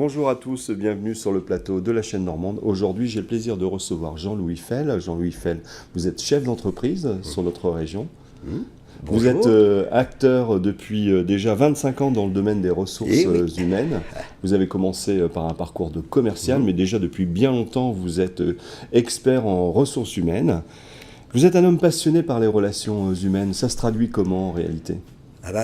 Bonjour à tous, bienvenue sur le plateau de la chaîne normande. Aujourd'hui, j'ai le plaisir de recevoir Jean-Louis Fell. Jean-Louis Fell, vous êtes chef d'entreprise sur notre région. Vous êtes acteur depuis déjà 25 ans dans le domaine des ressources humaines. Vous avez commencé par un parcours de commercial, mais déjà depuis bien longtemps, vous êtes expert en ressources humaines. Vous êtes un homme passionné par les relations humaines. Ça se traduit comment en réalité ?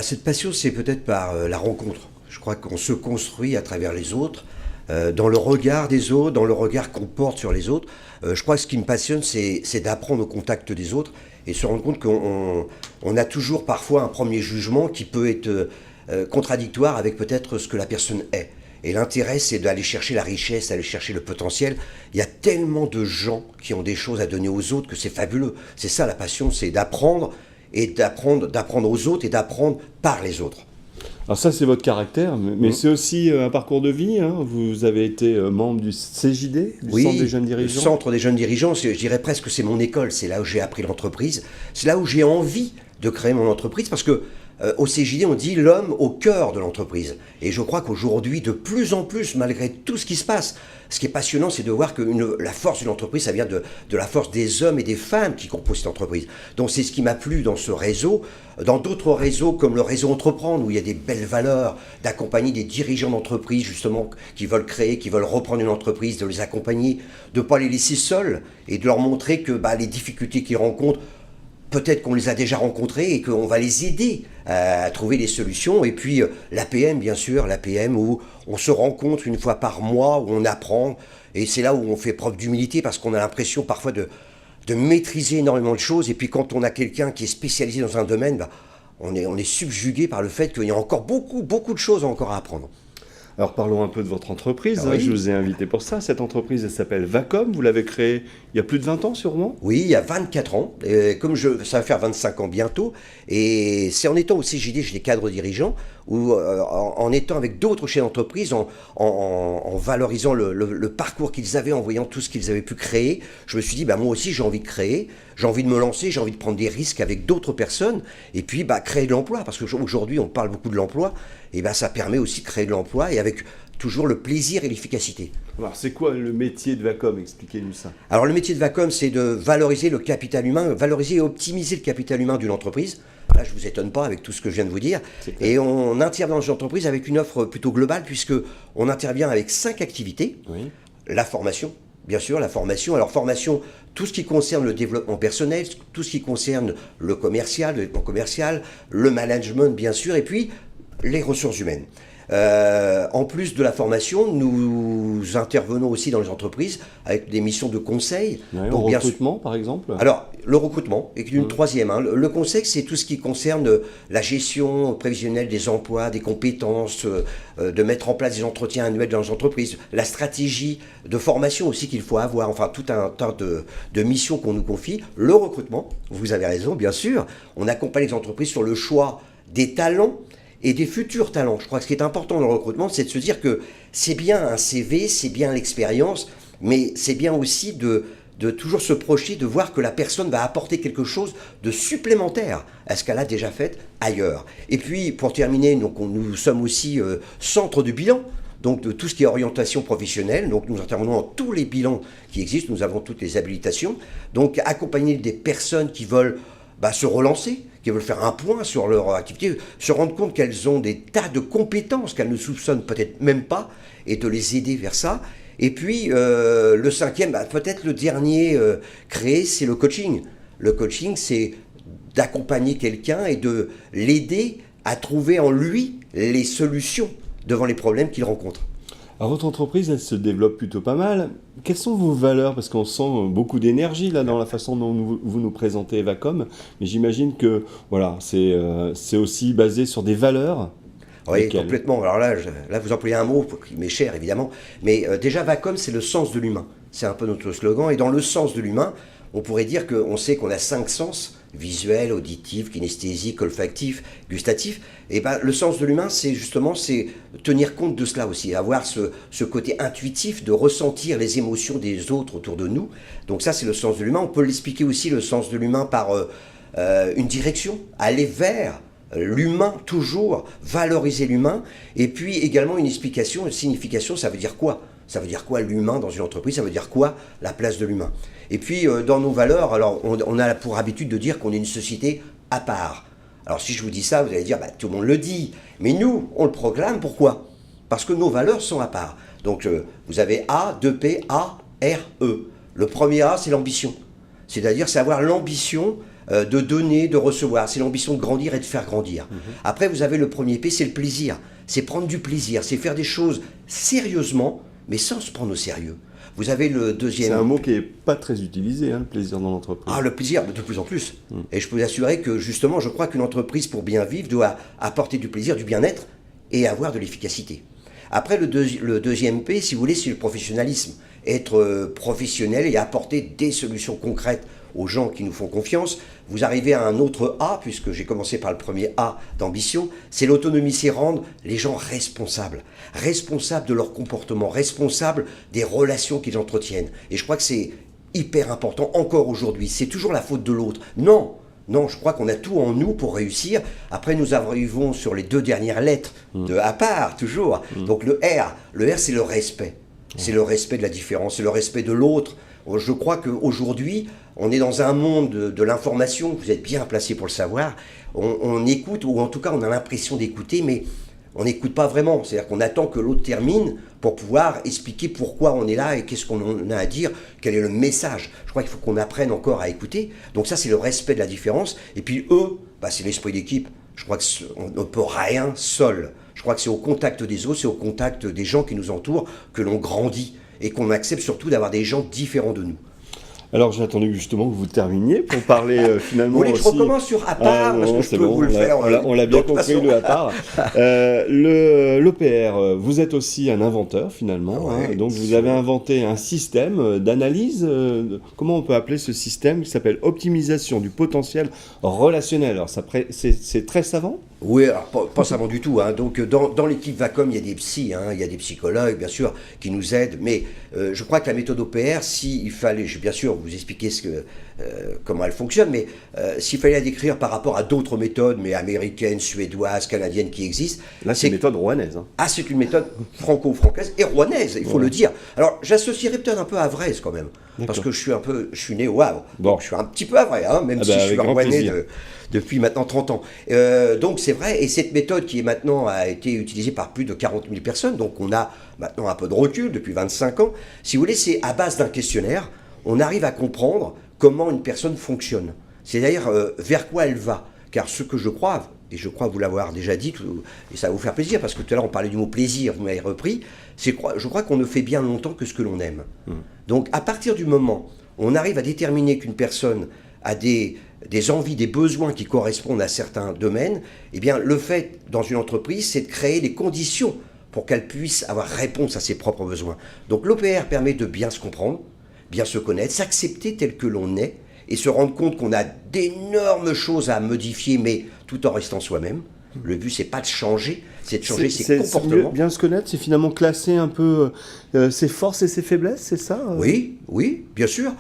Cette passion, c'est peut-être par la rencontre. Je crois qu'on se construit à travers les autres, dans le regard des autres, dans le regard qu'on porte sur les autres. Je crois que ce qui me passionne, c'est d'apprendre au contact des autres et se rendre compte qu'on a toujours parfois un premier jugement qui peut être contradictoire avec peut-être ce que la personne est. Et l'intérêt, c'est d'aller chercher la richesse, d'aller chercher le potentiel. Il y a tellement de gens qui ont des choses à donner aux autres que c'est fabuleux. C'est ça la passion, c'est d'apprendre et d'apprendre aux autres et d'apprendre par les autres. Alors ça, c'est votre caractère, mais c'est aussi un parcours de vie. Hein. Vous avez été membre du CJD, du Centre des Jeunes Dirigeants. Le Centre des Jeunes Dirigeants, je dirais presque que c'est mon école. C'est là où j'ai appris l'entreprise. C'est là où j'ai envie de créer mon entreprise parce que au CJD, on dit l'homme au cœur de l'entreprise. Et je crois qu'aujourd'hui, de plus en plus, malgré tout ce qui se passe, ce qui est passionnant, c'est de voir que la force d'une entreprise, ça vient de la force des hommes et des femmes qui composent cette entreprise. Donc c'est ce qui m'a plu dans ce réseau. Dans d'autres réseaux, comme le réseau Entreprendre, où il y a des belles valeurs, d'accompagner des dirigeants d'entreprise, justement, qui veulent créer, qui veulent reprendre une entreprise, de les accompagner, de ne pas les laisser seuls, et de leur montrer que les difficultés qu'ils rencontrent, peut-être qu'on les a déjà rencontrés et qu'on va les aider à trouver des solutions. Et puis l'APM, bien sûr, l'APM où on se rencontre une fois par mois, où on apprend. Et c'est là où on fait preuve d'humilité parce qu'on a l'impression parfois de maîtriser énormément de choses. Et puis quand on a quelqu'un qui est spécialisé dans un domaine, on est subjugué par le fait qu'il y a encore beaucoup de choses encore à apprendre. Alors parlons un peu de votre entreprise, oui. Je vous ai invité pour ça. Cette entreprise, elle s'appelle Vacom, vous l'avez créée il y a plus de 20 ans sûrement ? Oui, il y a 24 ans, ça va faire 25 ans bientôt, et c'est en étant au CJD, chez les cadres dirigeants, ou en étant avec d'autres chefs d'entreprise, en valorisant le parcours qu'ils avaient, en voyant tout ce qu'ils avaient pu créer, je me suis dit, moi aussi j'ai envie de créer, j'ai envie de me lancer, j'ai envie de prendre des risques avec d'autres personnes, et puis créer de l'emploi, parce qu'aujourd'hui on parle beaucoup de l'emploi, et ça permet aussi de créer de l'emploi, et avec toujours le plaisir et l'efficacité. Alors c'est quoi le métier de Vacom ? Expliquez-nous ça. Alors le métier de Vacom, c'est de valoriser le capital humain, valoriser et optimiser le capital humain d'une entreprise. Là, je ne vous étonne pas avec tout ce que je viens de vous dire. Et on intervient dans une entreprise avec une offre plutôt globale, puisqu'on intervient avec 5 activités. Oui. La formation, bien sûr, la formation. Alors formation, tout ce qui concerne le développement personnel, tout ce qui concerne le développement commercial, le management, bien sûr, et puis les ressources humaines. En plus de la formation, nous intervenons aussi dans les entreprises avec des missions de conseil. Ouais, donc recrutement, par exemple ? Alors, le recrutement est une troisième. Le conseil, c'est tout ce qui concerne la gestion prévisionnelle des emplois, des compétences, de mettre en place des entretiens annuels dans les entreprises, la stratégie de formation aussi qu'il faut avoir, enfin tout un tas de missions qu'on nous confie. Le recrutement, vous avez raison, bien sûr, on accompagne les entreprises sur le choix des talents et des futurs talents. Je crois que ce qui est important dans le recrutement, c'est de se dire que c'est bien un CV, c'est bien l'expérience, mais c'est bien aussi de toujours se projeter, de voir que la personne va apporter quelque chose de supplémentaire à ce qu'elle a déjà fait ailleurs. Et puis, pour terminer, nous sommes aussi centre de bilan, donc de tout ce qui est orientation professionnelle. Donc nous intervenons dans tous les bilans qui existent, nous avons toutes les habilitations. Donc accompagner des personnes qui veulent se relancer, qui veulent faire un point sur leur activité, se rendre compte qu'elles ont des tas de compétences qu'elles ne soupçonnent peut-être même pas, et de les aider vers ça. Et puis, le cinquième, peut-être le dernier créé, c'est le coaching. Le coaching, c'est d'accompagner quelqu'un et de l'aider à trouver en lui les solutions devant les problèmes qu'il rencontre. Alors votre entreprise, elle se développe plutôt pas mal. Quelles sont vos valeurs ? Parce qu'on sent beaucoup d'énergie là dans la façon dont vous nous présentez Vacom, mais j'imagine que c'est aussi basé sur des valeurs. Oui, complètement. Alors là, vous employez un mot qui m'est cher, évidemment. Mais déjà, Vacom, c'est le sens de l'humain. C'est un peu notre slogan. Et dans le sens de l'humain, on pourrait dire qu'on sait qu'on a 5 sens, visuel, auditif, kinesthésique, olfactif, gustatif. Et le sens de l'humain, c'est tenir compte de cela aussi, avoir ce côté intuitif de ressentir les émotions des autres autour de nous. Donc ça, c'est le sens de l'humain. On peut l'expliquer aussi, le sens de l'humain, par une direction, aller vers l'humain toujours, valoriser l'humain, et puis également une explication, une signification, ça veut dire quoi? Ça veut dire quoi l'humain dans une entreprise? Ça veut dire quoi la place de l'humain? Et puis dans nos valeurs, alors on a pour habitude de dire qu'on est une société à part. Alors si je vous dis ça, vous allez dire, tout le monde le dit, mais nous, on le proclame, pourquoi? Parce que nos valeurs sont à part. Donc vous avez A, 2P, A, R, E. Le premier A, c'est l'ambition. C'est-à-dire, c'est avoir l'ambition de donner, de recevoir. C'est l'ambition de grandir et de faire grandir. Après, vous avez le premier P, c'est le plaisir. C'est prendre du plaisir, c'est faire des choses sérieusement, mais sans se prendre au sérieux. Vous avez le deuxième... C'est un mot qui n'est pas très utilisé, le plaisir dans l'entreprise. Ah, le plaisir, de plus en plus. Et je peux vous assurer que, justement, je crois qu'une entreprise, pour bien vivre, doit apporter du plaisir, du bien-être et avoir de l'efficacité. Après, le deuxième P, si vous voulez, c'est le professionnalisme. Être professionnel et apporter des solutions concrètes aux gens qui nous font confiance. Vous arrivez à un autre A, puisque j'ai commencé par le premier A d'ambition, c'est l'autonomie, c'est rendre les gens responsables. Responsables de leur comportement, responsables des relations qu'ils entretiennent. Et je crois que c'est hyper important encore aujourd'hui. C'est toujours la faute de l'autre. Non, je crois qu'on a tout en nous pour réussir. Après, nous arrivons sur les 2 dernières lettres de à part, toujours. Donc le R, c'est le respect. C'est le respect de la différence, c'est le respect de l'autre. Je crois qu'aujourd'hui, on est dans un monde de l'information, vous êtes bien placé pour le savoir. On écoute, ou en tout cas on a l'impression d'écouter, mais on n'écoute pas vraiment. C'est-à-dire qu'on attend que l'autre termine pour pouvoir expliquer pourquoi on est là et qu'est-ce qu'on a à dire, quel est le message. Je crois qu'il faut qu'on apprenne encore à écouter. Donc ça, c'est le respect de la différence. Et puis eux, c'est l'esprit d'équipe. Je crois qu'on ne peut rien seul. Je crois que c'est au contact des autres, c'est au contact des gens qui nous entourent que l'on grandit et qu'on accepte surtout d'avoir des gens différents de nous. Alors j'ai attendu justement que vous terminiez pour parler finalement. Vous voulez que je recommence sur à part parce que je peux vous le faire. On l'a bien compris, le à part. L'OPR, vous êtes aussi un inventeur finalement. Donc vous avez inventé un système d'analyse. Comment on peut appeler ce système qui s'appelle optimisation du potentiel relationnel. Alors c'est très savant. Oui, alors pas savant du tout. Donc dans l'équipe Vacom, il y a des psys, il y a des psychologues bien sûr qui nous aident. Mais je crois que la méthode OPR, s'il fallait, bien sûr, vous expliquer comment elle fonctionne, mais s'il fallait la décrire par rapport à d'autres méthodes, mais américaines, suédoises, canadiennes qui existent. Là, c'est une méthode rouennaise. Ah, c'est une méthode franco-francaise et rouennaise, il faut le dire. Alors, j'associerais peut-être un peu à Havraise quand même, parce que je suis né au Havre. Bon. Donc je suis un petit peu Havrais, même si je suis rouennais depuis maintenant 30 ans. Donc c'est vrai, et cette méthode qui maintenant a été utilisée par plus de 40 000 personnes, donc on a maintenant un peu de recul depuis 25 ans. Si vous voulez, c'est à base d'un questionnaire, on arrive à comprendre comment une personne fonctionne. C'est-à-dire vers quoi elle va. Car ce que je crois, et je crois vous l'avoir déjà dit, et ça va vous faire plaisir, parce que tout à l'heure on parlait du mot plaisir, vous m'avez repris, je crois qu'on ne fait bien longtemps que ce que l'on aime. Donc à partir du moment où on arrive à déterminer qu'une personne a des envies, des besoins qui correspondent à certains domaines, eh bien le fait dans une entreprise, c'est de créer les conditions pour qu'elle puisse avoir réponse à ses propres besoins. Donc l'OPR permet de bien se comprendre, bien se connaître, s'accepter tel que l'on est, et se rendre compte qu'on a d'énormes choses à modifier, mais tout en restant soi-même. Le but, c'est pas de changer, c'est de changer ses comportements. Bien se connaître, c'est finalement classer un peu ses forces et ses faiblesses, c'est ça Oui, bien sûr.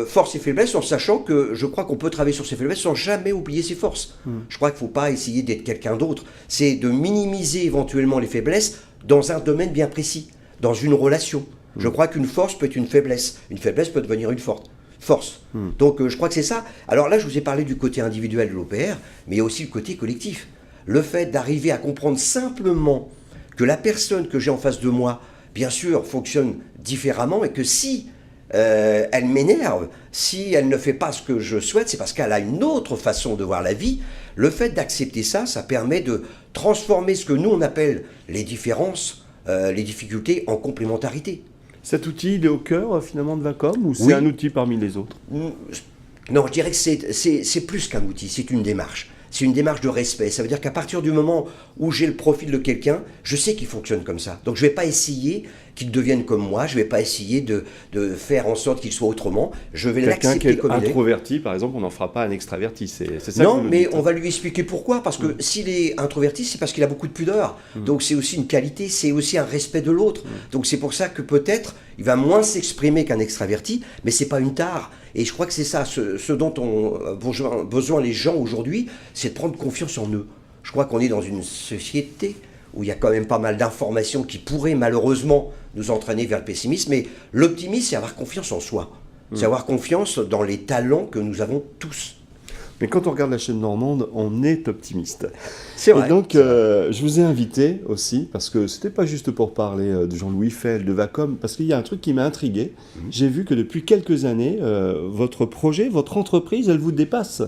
Forces et faiblesses, en sachant que je crois qu'on peut travailler sur ses faiblesses sans jamais oublier ses forces. Je crois qu'il ne faut pas essayer d'être quelqu'un d'autre. C'est de minimiser éventuellement les faiblesses dans un domaine bien précis, dans une relation. Je crois qu'une force peut être une faiblesse. Une faiblesse peut devenir une force. Donc je crois que c'est ça. Alors là, je vous ai parlé du côté individuel de l'OPR, mais il y a aussi le côté collectif. Le fait d'arriver à comprendre simplement que la personne que j'ai en face de moi, bien sûr, fonctionne différemment et que si elle m'énerve, si elle ne fait pas ce que je souhaite, c'est parce qu'elle a une autre façon de voir la vie. Le fait d'accepter ça, ça permet de transformer ce que nous on appelle les différences, les difficultés en complémentarité. Cet outil, il est au cœur finalement de Vacom ou c'est un outil parmi les autres? Non, je dirais que c'est plus qu'un outil, c'est une démarche. C'est une démarche de respect. Ça veut dire qu'à partir du moment où j'ai le profil de quelqu'un, je sais qu'il fonctionne comme ça. Donc je ne vais pas essayer qu'il devienne comme moi, je ne vais pas essayer de faire en sorte qu'il soit autrement. Je vais l'accepter comme il est. Quelqu'un qui est introverti, par exemple, on n'en fera pas un extraverti. C'est ça. Non, mais on va lui expliquer pourquoi. Parce que s'il est introverti, c'est parce qu'il a beaucoup de pudeur. Donc c'est aussi une qualité, c'est aussi un respect de l'autre. Donc c'est pour ça que peut-être il va moins s'exprimer qu'un extraverti, mais c'est pas une tare. Et je crois que c'est ça, ce dont ont besoin les gens aujourd'hui, c'est de prendre confiance en eux. Je crois qu'on est dans une société où il y a quand même pas mal d'informations qui pourraient malheureusement nous entraîner vers le pessimisme, mais l'optimisme, c'est avoir confiance en soi. C'est avoir confiance dans les talents que nous avons tous. Mais quand on regarde la chaîne normande, on est optimiste. C'est vrai. Et donc, je vous ai invité aussi, parce que c'était pas juste pour parler de Jean-Louis Fell, de Vacom, parce qu'il y a un truc qui m'a intrigué. J'ai vu que depuis quelques années, votre projet, votre entreprise, elle vous dépasse.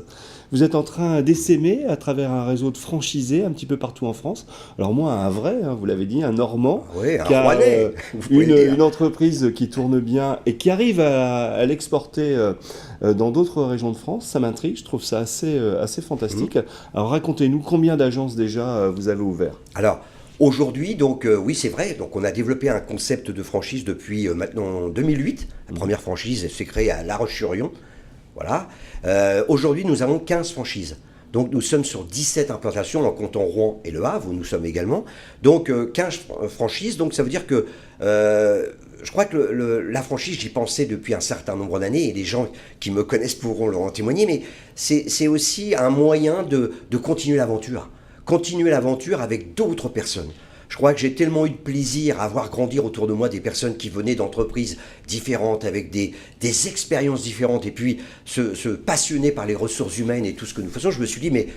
Vous êtes en train d'essaimer à travers un réseau de franchisés un petit peu partout en France. Alors moi, un vrai, vous l'avez dit, un Normand, Oui, un qui a Rouennais, vous pouvez le dire. une entreprise qui tourne bien et qui arrive à l'exporter dans d'autres régions de France. Ça m'intrigue, je trouve ça assez fantastique. Alors racontez-nous combien d'agences déjà vous avez ouvert. Alors, aujourd'hui, donc, oui, c'est vrai. Donc, on a développé un concept de franchise depuis maintenant 2008. La première franchise s'est créée à La Roche-sur-Yon. Voilà. Aujourd'hui, nous avons 15 franchises. Donc, nous sommes sur 17 implantations en comptant Rouen et Le Havre, où nous sommes également. Donc, 15 franchises. Donc, ça veut dire que je crois que la franchise, j'y pensais depuis un certain nombre d'années, et les gens qui me connaissent pourront en témoigner, mais c'est aussi un moyen de continuer l'aventure. Continuer l'aventure avec d'autres personnes. Je crois que j'ai tellement eu de plaisir à voir grandir autour de moi des personnes qui venaient d'entreprises différentes, avec des expériences différentes, et puis se passionner par les ressources humaines et tout ce que nous faisons. Je me suis dit, mais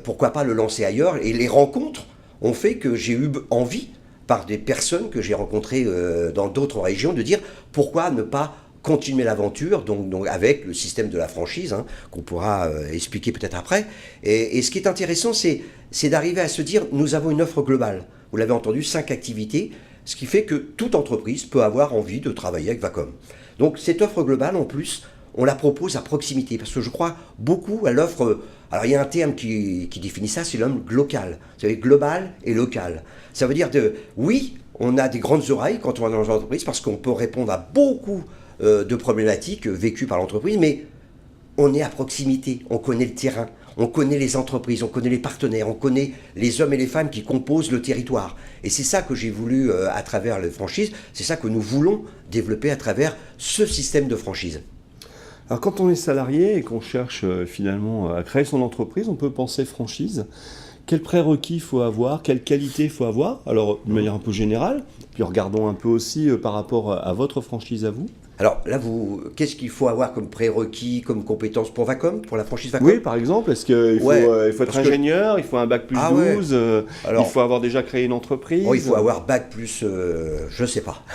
pourquoi pas le lancer ailleurs? Et les rencontres ont fait que j'ai eu envie, par des personnes que j'ai rencontrées dans d'autres régions, de dire pourquoi ne pas continuer l'aventure, donc avec le système de la franchise, qu'on pourra expliquer peut-être après. Et ce qui est intéressant, c'est d'arriver à se dire, nous avons une offre globale. Vous l'avez entendu, 5 activités, ce qui fait que toute entreprise peut avoir envie de travailler avec Vacom. Donc cette offre globale, en plus, on la propose à proximité, parce que je crois beaucoup à l'offre. Alors il y a un terme qui définit ça, c'est l'homme local. Vous savez, global et local. Ça veut dire oui, on a des grandes oreilles quand on va dans une entreprise, parce qu'on peut répondre à beaucoup de problématiques vécues par l'entreprise, mais on est à proximité, on connaît le terrain, on connaît les entreprises, on connaît les partenaires, on connaît les hommes et les femmes qui composent le territoire. Et c'est ça que j'ai voulu à travers les franchises, c'est ça que nous voulons développer à travers ce système de franchise. Alors quand on est salarié et qu'on cherche finalement à créer son entreprise, on peut penser franchise. Quels prérequis il faut avoir, quelles qualités il faut avoir? Alors de manière un peu générale, puis regardons un peu aussi par rapport à votre franchise à vous. Alors là, qu'est-ce qu'il faut avoir comme prérequis, comme compétences pour Vacom, pour la franchise Vacom? Oui, par exemple, est-ce qu'il faut, il faut être ingénieur, il faut un bac plus 12, Alors, il faut avoir déjà créé une entreprise? Il faut avoir bac plus, je ne sais pas.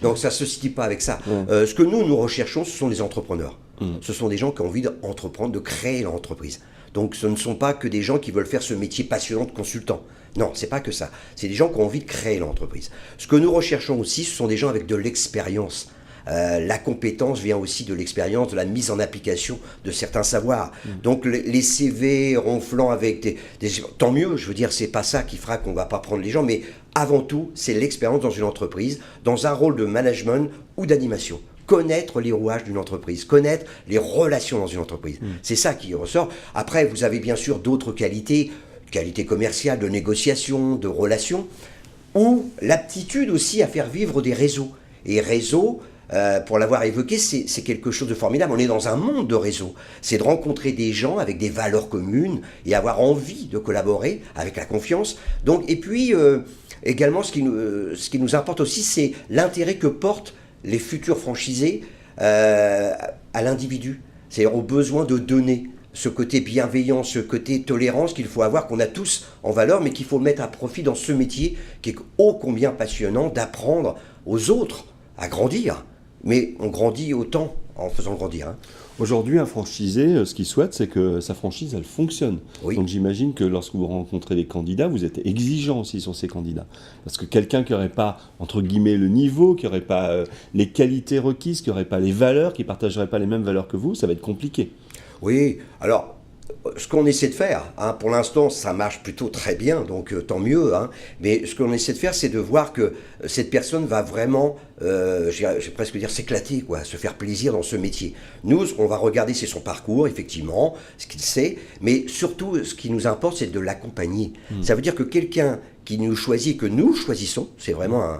Donc ça ne se situe pas avec ça. Ce que nous recherchons, ce sont des entrepreneurs. Ce sont des gens qui ont envie d'entreprendre, de créer leur entreprise. Donc ce ne sont pas que des gens qui veulent faire ce métier passionnant de consultant. Non, c'est pas que ça. C'est des gens qui ont envie de créer leur entreprise. Ce que nous recherchons aussi, ce sont des gens avec de l'expérience. La compétence vient aussi de l'expérience, de la mise en application de certains savoirs. Donc les CV ronflants avec tant mieux, je veux dire, c'est pas ça qui fera qu'on va pas prendre les gens, mais avant tout, c'est l'expérience dans une entreprise, dans un rôle de management ou d'animation. Connaître les rouages d'une entreprise, connaître les relations dans une entreprise. C'est ça qui ressort. Après, vous avez bien sûr d'autres qualités commerciales, de négociation, de relations, ou l'aptitude aussi à faire vivre des réseaux. Et réseaux, pour l'avoir évoqué, c'est quelque chose de formidable. On est dans un monde de réseaux. C'est de rencontrer des gens avec des valeurs communes et avoir envie de collaborer avec la confiance. Donc, et puis, également, ce qui nous importe aussi, c'est l'intérêt que portent les futurs franchisés à l'individu. C'est-à-dire au besoin de donner. Ce côté bienveillant, ce côté tolérance qu'il faut avoir, qu'on a tous en valeur, mais qu'il faut mettre à profit dans ce métier qui est ô combien passionnant, d'apprendre aux autres à grandir. Mais on grandit autant en faisant grandir. Aujourd'hui, un franchisé, ce qu'il souhaite, c'est que sa franchise, elle fonctionne. Oui. Donc j'imagine que lorsque vous rencontrez des candidats, vous êtes exigeant aussi sur ces candidats. Parce que quelqu'un qui n'aurait pas, entre guillemets, le niveau, qui n'aurait pas les qualités requises, qui n'aurait pas les valeurs, qui ne partagerait pas les mêmes valeurs que vous, ça va être compliqué. Oui, alors, ce qu'on essaie de faire, pour l'instant, ça marche plutôt très bien, donc tant mieux. Mais ce qu'on essaie de faire, c'est de voir que cette personne va vraiment, je vais presque dire, s'éclater, se faire plaisir dans ce métier. Nous, ce qu'on va regarder, c'est son parcours, effectivement, ce qu'il sait, mais surtout, ce qui nous importe, c'est de l'accompagner. Ça veut dire que quelqu'un qui nous choisit, que nous choisissons, c'est vraiment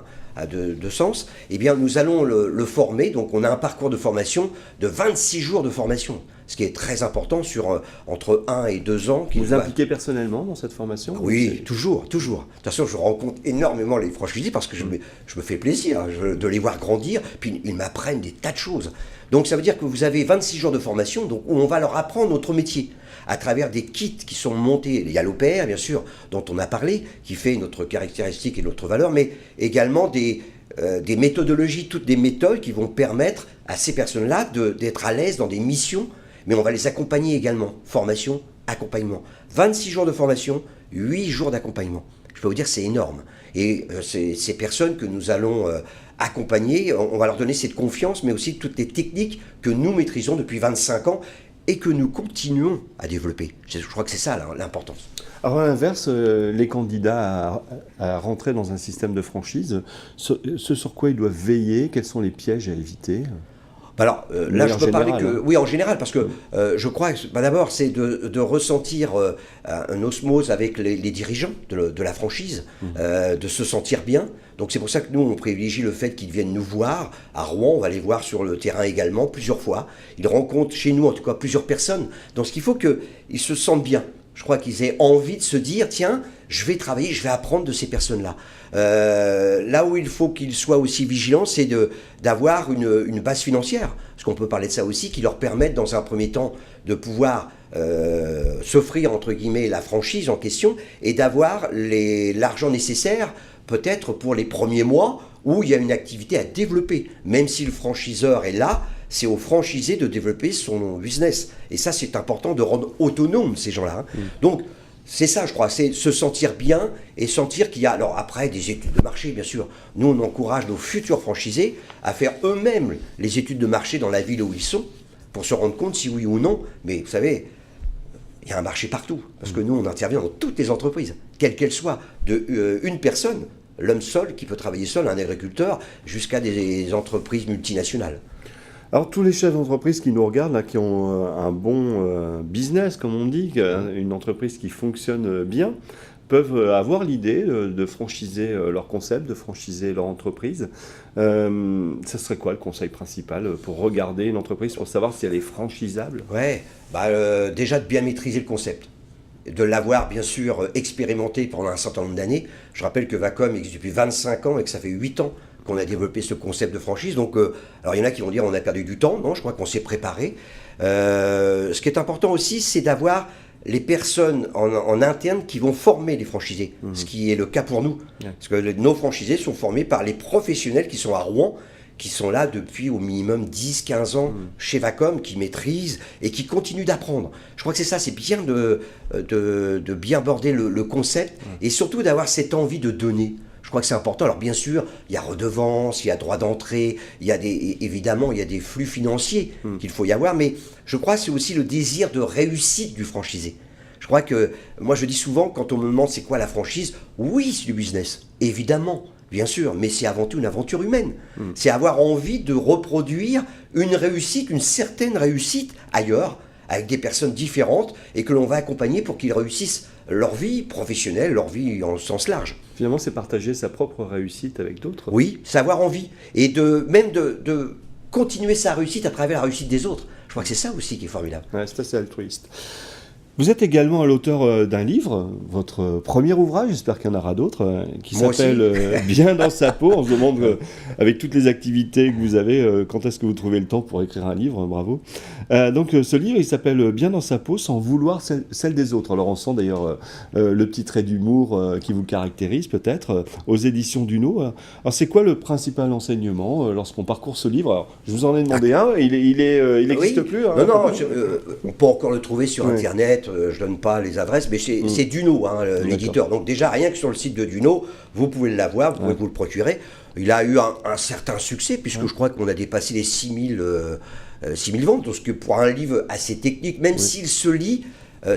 de sens, eh bien nous allons le former. Donc on a un parcours de formation de 26 jours de formation, ce qui est très important sur entre 1 et 2 ans. Vous vous impliquez personnellement dans cette formation? Oui, toujours. De toute façon, je rencontre énormément les franchisés parce que je me fais plaisir de les voir grandir, puis ils m'apprennent des tas de choses. Donc ça veut dire que vous avez 26 jours de formation donc, où on va leur apprendre notre métier à travers des kits qui sont montés. Il y a l'OPR, bien sûr, dont on a parlé, qui fait notre caractéristique et notre valeur, mais également des méthodologies, toutes des méthodes qui vont permettre à ces personnes-là d'être à l'aise dans des missions, mais on va les accompagner également. Formation, accompagnement. 26 jours de formation, 8 jours d'accompagnement. Je peux vous dire, c'est énorme. Et ces personnes que nous allons accompagner, on va leur donner cette confiance, mais aussi toutes les techniques que nous maîtrisons depuis 25 ans et que nous continuons à développer. Je crois que c'est ça l'importance. Alors à l'inverse, les candidats à rentrer dans un système de franchise, ce sur quoi ils doivent veiller, quels sont les pièges à éviter? Alors là, je peux parler que... Oui, en général, parce que je crois que d'abord, c'est de ressentir un osmose avec les dirigeants de la franchise, de se sentir bien. Donc c'est pour ça que nous, on privilégie le fait qu'ils viennent nous voir. À Rouen, on va les voir sur le terrain également, plusieurs fois. Ils rencontrent chez nous, en tout cas, plusieurs personnes. Donc ce qu'il faut qu'ils se sentent bien. Je crois qu'ils aient envie de se dire, tiens, je vais travailler, je vais apprendre de ces personnes-là. Là où il faut qu'ils soient aussi vigilants, c'est d'avoir une base financière. Parce qu'on peut parler de ça aussi, qui leur permettent dans un premier temps de pouvoir s'offrir, entre guillemets, la franchise en question et d'avoir l'argent nécessaire, peut-être pour les premiers mois, où il y a une activité à développer. Même si le franchiseur est là, c'est au franchisé de développer son business. Et ça, c'est important de rendre autonome ces gens-là. Donc, c'est ça, je crois, c'est se sentir bien et sentir qu'il y a, alors après, des études de marché, bien sûr. Nous, on encourage nos futurs franchisés à faire eux-mêmes les études de marché dans la ville où ils sont, pour se rendre compte si oui ou non. Mais vous savez, il y a un marché partout, parce que nous, on intervient dans toutes les entreprises, quelles qu'elles soient, une personne, l'homme seul qui peut travailler seul, un agriculteur, jusqu'à des entreprises multinationales. Alors tous les chefs d'entreprise qui nous regardent, là, qui ont un bon business, comme on dit, une entreprise qui fonctionne bien, peuvent avoir l'idée de franchiser leur concept, de franchiser leur entreprise. Ça serait quoi le conseil principal pour regarder une entreprise, pour savoir si elle est franchisable? Ouais, déjà de bien maîtriser le concept. De l'avoir bien sûr expérimenté pendant un certain nombre d'années. Je rappelle que Vacom existe depuis 25 ans et que ça fait 8 ans qu'on a développé ce concept de franchise. Donc, alors il y en a qui vont dire on a perdu du temps. Non, je crois qu'on s'est préparé. Ce qui est important aussi, c'est d'avoir les personnes en interne qui vont former les franchisés, ce qui est le cas pour nous. Parce que nos franchisés sont formés par les professionnels qui sont à Rouen, qui sont là depuis au minimum 10-15 ans chez Vacom, qui maîtrisent et qui continuent d'apprendre. Je crois que c'est ça, c'est bien de bien aborder le concept et surtout d'avoir cette envie de donner. Je crois que c'est important. Alors bien sûr, il y a redevance, il y a droit d'entrée, évidemment, il y a des flux financiers qu'il faut y avoir, mais je crois que c'est aussi le désir de réussite du franchisé. Je crois que, moi je dis souvent, quand on me demande c'est quoi la franchise, oui, c'est du business, évidemment. Bien sûr, mais c'est avant tout une aventure humaine. C'est avoir envie de reproduire une réussite, une certaine réussite ailleurs, avec des personnes différentes, et que l'on va accompagner pour qu'ils réussissent leur vie professionnelle, leur vie en sens large. Finalement, c'est partager sa propre réussite avec d'autres. Oui, c'est avoir envie. Et même de continuer sa réussite à travers la réussite des autres. Je crois que c'est ça aussi qui est formidable. Ouais, c'est assez altruiste. Vous êtes également l'auteur d'un livre, votre premier ouvrage, j'espère qu'il y en aura d'autres, qui s'appelle Bien dans sa peau. On se demande, avec toutes les activités que vous avez, quand est-ce que vous trouvez le temps pour écrire un livre? Bravo. Donc ce livre, il s'appelle Bien dans sa peau, sans vouloir celle des autres. Alors on sent d'ailleurs le petit trait d'humour qui vous caractérise peut-être, aux éditions Duno. Alors c'est quoi le principal enseignement lorsqu'on parcourt ce livre? Alors, je vous en ai demandé un, il n'existe plus. Hein, non, on peut encore le trouver sur Internet. Je donne pas les adresses, mais c'est Duno, l'éditeur. Donc déjà, rien que sur le site de Duno, vous pouvez l'avoir, vous pouvez vous le procurer. Il a eu un certain succès, puisque je crois qu'on a dépassé les 6000 ventes, donc ce que pour un livre assez technique, même s'il se lit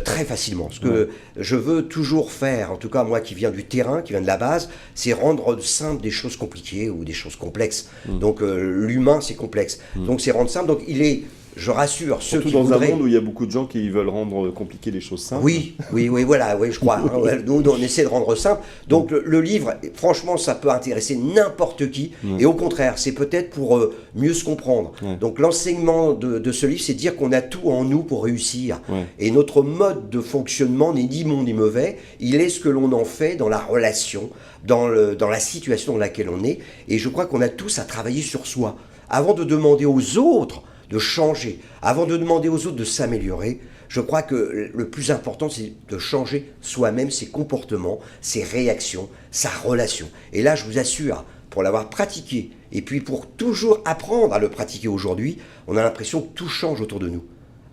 très facilement. Ce que je veux toujours faire, en tout cas moi qui viens du terrain, qui viens de la base, c'est rendre simple des choses compliquées ou des choses complexes. Donc l'humain, c'est complexe. Donc c'est rendre simple. Donc il est je rassure ceux Surtout qui dans voudraient... un monde où il y a beaucoup de gens qui veulent rendre compliquées les choses simples. Oui, voilà, oui, je crois. Nous, on essaie de rendre simple. Donc, le livre, franchement, ça peut intéresser n'importe qui. Et au contraire, c'est peut-être pour mieux se comprendre. Donc, l'enseignement de ce livre, c'est de dire qu'on a tout en nous pour réussir. Et notre mode de fonctionnement n'est ni bon ni mauvais. Il est ce que l'on en fait dans la relation, dans la situation dans laquelle on est. Et je crois qu'on a tous à travailler sur soi. Avant de demander aux autres de changer, avant de demander aux autres de s'améliorer, je crois que le plus important, c'est de changer soi-même, ses comportements, ses réactions, sa relation. Et là, je vous assure, pour l'avoir pratiqué, et puis pour toujours apprendre à le pratiquer aujourd'hui, on a l'impression que tout change autour de nous.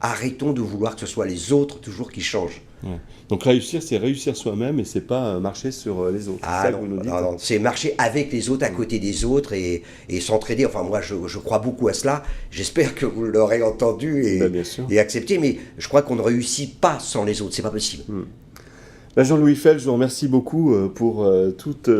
Arrêtons de vouloir que ce soit les autres toujours qui changent. Donc réussir, c'est réussir soi-même et c'est pas marcher sur les autres. Ah non, non, c'est marcher avec les autres, à côté des autres et s'entraider. Enfin, moi, je crois beaucoup à cela. J'espère que vous l'aurez entendu et accepté, mais je crois qu'on ne réussit pas sans les autres. C'est pas possible. Jean-Louis Fell, je vous remercie beaucoup pour toutes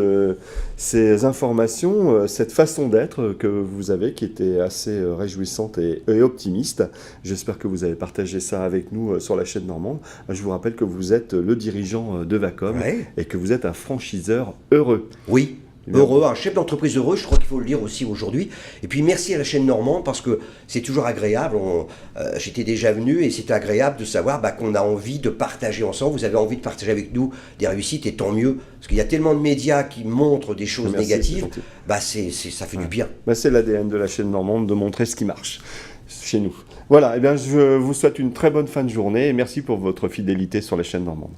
ces informations, cette façon d'être que vous avez, qui était assez réjouissante et optimiste. J'espère que vous avez partagé ça avec nous sur la chaîne Normande. Je vous rappelle que vous êtes le dirigeant de Vacom et que vous êtes un franchiseur heureux. Oui. Heureux, un chef d'entreprise heureux, je crois qu'il faut le dire aussi aujourd'hui. Et puis merci à la chaîne Normande parce que c'est toujours agréable. J'étais déjà venu et c'est agréable de savoir qu'on a envie de partager ensemble. Vous avez envie de partager avec nous des réussites et tant mieux. Parce qu'il y a tellement de médias qui montrent des choses négatives. Ça fait du bien. C'est l'ADN de la chaîne Normande de montrer ce qui marche chez nous. Voilà, je vous souhaite une très bonne fin de journée et merci pour votre fidélité sur la chaîne Normande.